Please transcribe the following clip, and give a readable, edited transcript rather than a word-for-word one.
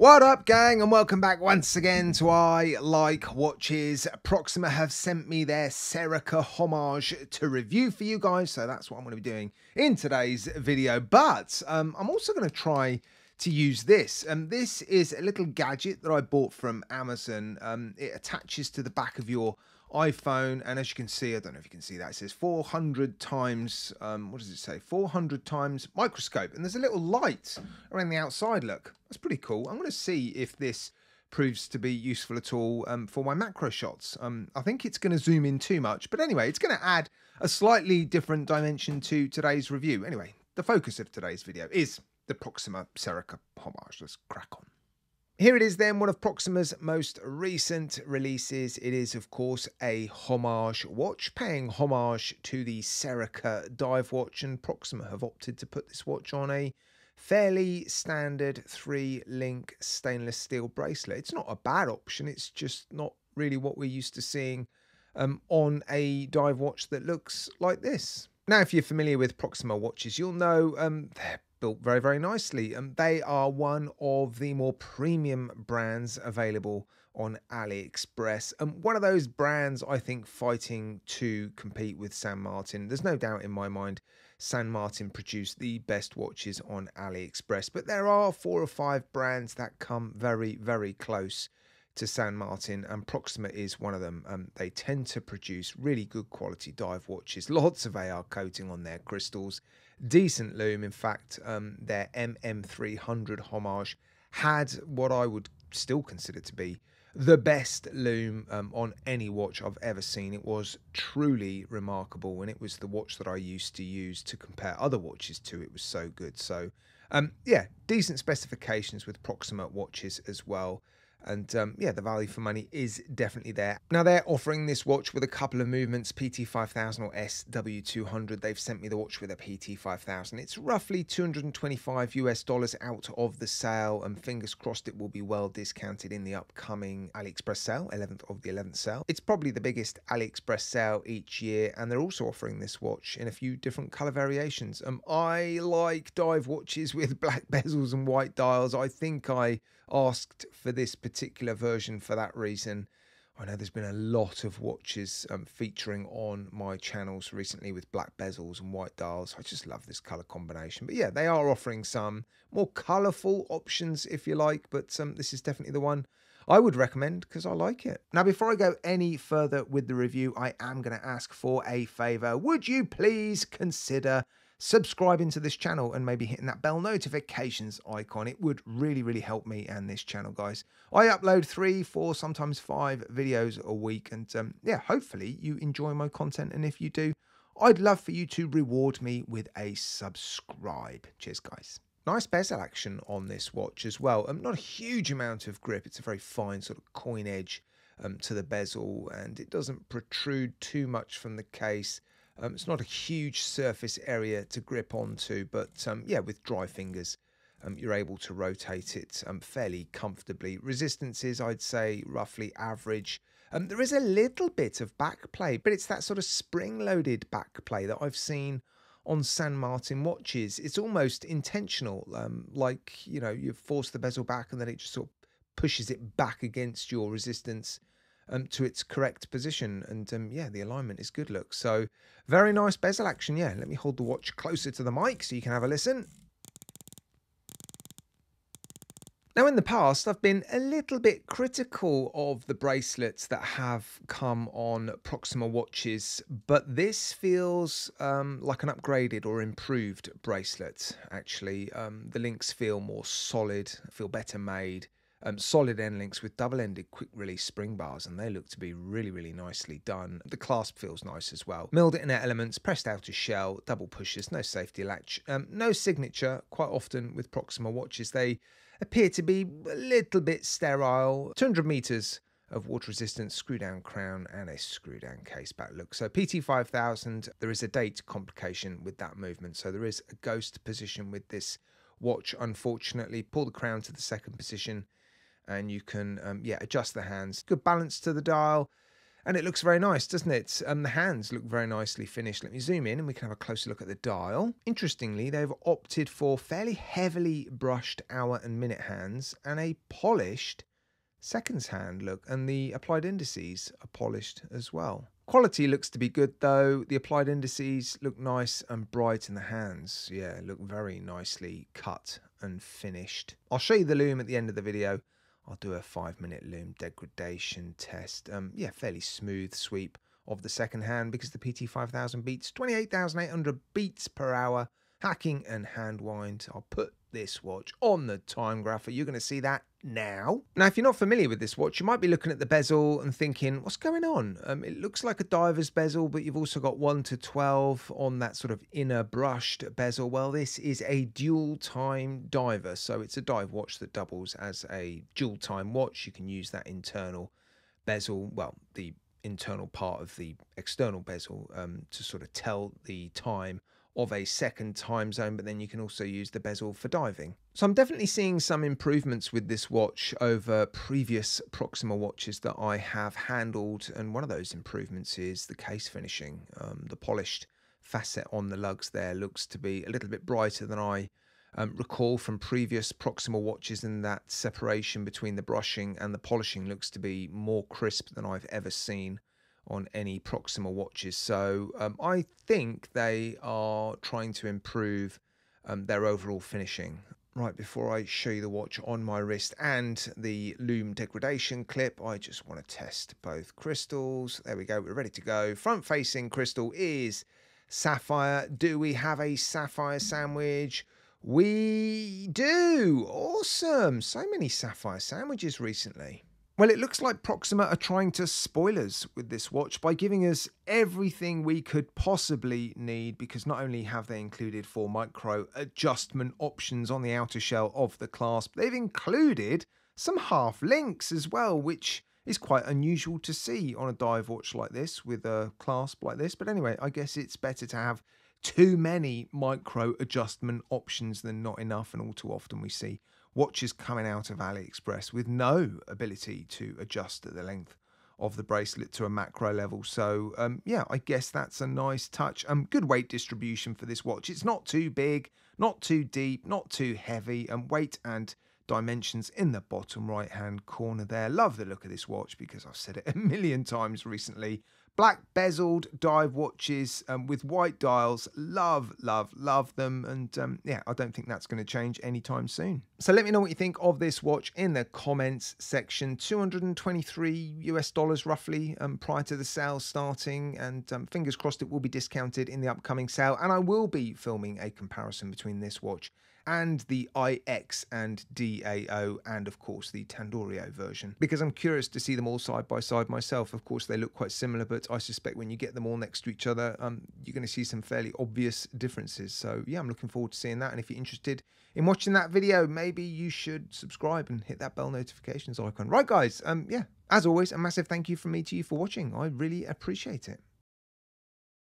What up, gang, and welcome back once again to I Like Watches. Proxima have sent me their Serica homage to review for you guys, so that's what I'm going to be doing in today's video. But I'm also going to try to use this. This is a little gadget that I bought from Amazon. It attaches to the back of your iPhone, and as you can see, I don't know if you can see that, it says 400 times, what does it say? 400 times microscope, and there's a little light around the outside. Look, that's pretty cool. I'm going to see if this proves to be useful at all for my macro shots. I think it's going to zoom in too much, but anyway, it's going to add a slightly different dimension to today's review. Anyway, the focus of today's video is the Proxima Serica homage. Let's crack on. Here it is then, one of Proxima's most recent releases. It is, of course, a homage watch, paying homage to the Serica dive watch, and Proxima have opted to put this watch on a fairly standard 3-link stainless steel bracelet. It's not a bad option, it's just not really what we're used to seeing on a dive watch that looks like this. Now, if you're familiar with Proxima watches, you'll know they're built very, very nicely. They are one of the more premium brands available on AliExpress. One of those brands, I think, fighting to compete with San Martin. There's no doubt in my mind San Martin produce the best watches on AliExpress, but there are 4 or 5 brands that come very, very close to San Martin, and Proxima is one of them. They tend to produce really good quality dive watches, lots of AR coating on their crystals, decent lume. In fact, their MM300 homage had what I would still consider to be the best lume on any watch I've ever seen. It was truly remarkable, and it was the watch that I used to use to compare other watches to. It was so good. So yeah, decent specifications with Proxima watches as well. And yeah, the value for money is definitely there. Now, they're offering this watch with a couple of movements, PT5000 or SW200. They've sent me the watch with a PT5000. It's roughly $225 US out of the sale, and fingers crossed it will be well discounted in the upcoming AliExpress sale, 11th of the 11th sale. It's probably the biggest AliExpress sale each year, and they're also offering this watch in a few different color variations. I like dive watches with black bezels and white dials. I think I asked for this particular version for that reason. I know there's been a lot of watches featuring on my channels recently with black bezels and white dials. I just love this color combination. But yeah, they are offering some more colorful options if you like, but this is definitely the one I would recommend because I like it. Now, before I go any further with the review, I am going to ask for a favor. Would you please consider subscribing to this channel and maybe hitting that bell notifications icon? It would really, really help me and this channel, guys. I upload 3, 4, sometimes 5 videos a week, and yeah, hopefully you enjoy my content, and if you do, I'd love for you to reward me with a subscribe. Cheers, guys. Nice bezel action on this watch as well. Not a huge amount of grip. It's a very fine sort of coin edge to the bezel, and it doesn't protrude too much from the case. It's not a huge surface area to grip onto, but yeah, with dry fingers, you're able to rotate it fairly comfortably. Resistances, I'd say, roughly average. There is a little bit of back play, but it's that sort of spring-loaded back play that I've seen on San Martin watches. It's almost intentional, like, you know, you force the bezel back and then it just sort of pushes it back against your resistance to its correct position, and yeah, the alignment is good, look. So very nice bezel action. Yeah, let me hold the watch closer to the mic so you can have a listen. Now, in the past, I've been a little bit critical of the bracelets that have come on Proxima watches, but this feels like an upgraded or improved bracelet, actually. The links feel more solid, feel better made. Solid end links with double-ended quick-release spring bars, and they look to be really, really nicely done. The clasp feels nice as well. Milled inner elements, pressed outer shell, double pushers, no safety latch, no signature. Quite often with Proxima watches, they appear to be a little bit sterile. 200 meters of water resistance, screw-down crown, and a screw-down case back look. So PT5000, there is a date complication with that movement, so there is a ghost position with this watch, unfortunately. Pull the crown to the second position, and you can yeah, adjust the hands. Good balance to the dial. And it looks very nice, doesn't it? The hands look very nicely finished. Let me zoom in and we can have a closer look at the dial. Interestingly, they've opted for fairly heavily brushed hour and minute hands and a polished seconds hand look. And the applied indices are polished as well. Quality looks to be good though. The applied indices look nice and bright in the hands. Yeah, look very nicely cut and finished. I'll show you the loom at the end of the video. I'll do a 5-minute loom degradation test. Yeah, fairly smooth sweep of the second hand because the PT5000 beats 28,800 beats per hour. Hacking and hand wind. I'll put this watch on the time grapher. You're going to see that now. Now, if you're not familiar with this watch, you might be looking at the bezel and thinking, what's going on? It looks like a diver's bezel, but you've also got 1 to 12 on that sort of inner brushed bezel. Well, this is a dual time diver. So it's a dive watch that doubles as a dual time watch. You can use that internal bezel, well, the internal part of the external bezel to sort of tell the time of a second time zone, but then you can also use the bezel for diving. So I'm definitely seeing some improvements with this watch over previous Proxima watches that I have handled, and one of those improvements is the case finishing. The polished facet on the lugs there looks to be a little bit brighter than I recall from previous Proxima watches, and that separation between the brushing and the polishing looks to be more crisp than I've ever seen on any Proxima watches. So I think they are trying to improve their overall finishing. Right, before I show you the watch on my wrist and the loom degradation clip, I just want to test both crystals. There we go, we're ready to go. Front facing crystal is sapphire. Do we have a sapphire sandwich? We do. Awesome. So many sapphire sandwiches recently. Well, it looks like Proxima are trying to spoil us with this watch by giving us everything we could possibly need, because not only have they included 4 micro adjustment options on the outer shell of the clasp, they've included some half links as well, which is quite unusual to see on a dive watch like this with a clasp like this. But anyway, I guess it's better to have too many micro adjustment options than not enough, and all too often we see watches coming out of AliExpress with no ability to adjust the length of the bracelet to a macro level. So yeah, I guess that's a nice touch. Good weight distribution for this watch. It's not too big, not too deep, not too heavy, and weight and dimensions in the bottom right hand corner there. Love the look of this watch because I've said it a million times recently. Black bezeled dive watches with white dials. Love, love, love them. And yeah, I don't think that's going to change anytime soon. So let me know what you think of this watch in the comments section. $223 roughly prior to the sale starting. And fingers crossed it will be discounted in the upcoming sale. And I will be filming a comparison between this watch and the IX and DAO, and of course the Tandorio version, because I'm curious to see them all side by side myself. Of course they look quite similar, but I suspect when you get them all next to each other, you're going to see some fairly obvious differences. So yeah, I'm looking forward to seeing that. And if you're interested in watching that video, maybe you should subscribe and hit that bell notifications icon. Right guys, yeah, as always, a massive thank you from me to you for watching. I really appreciate it.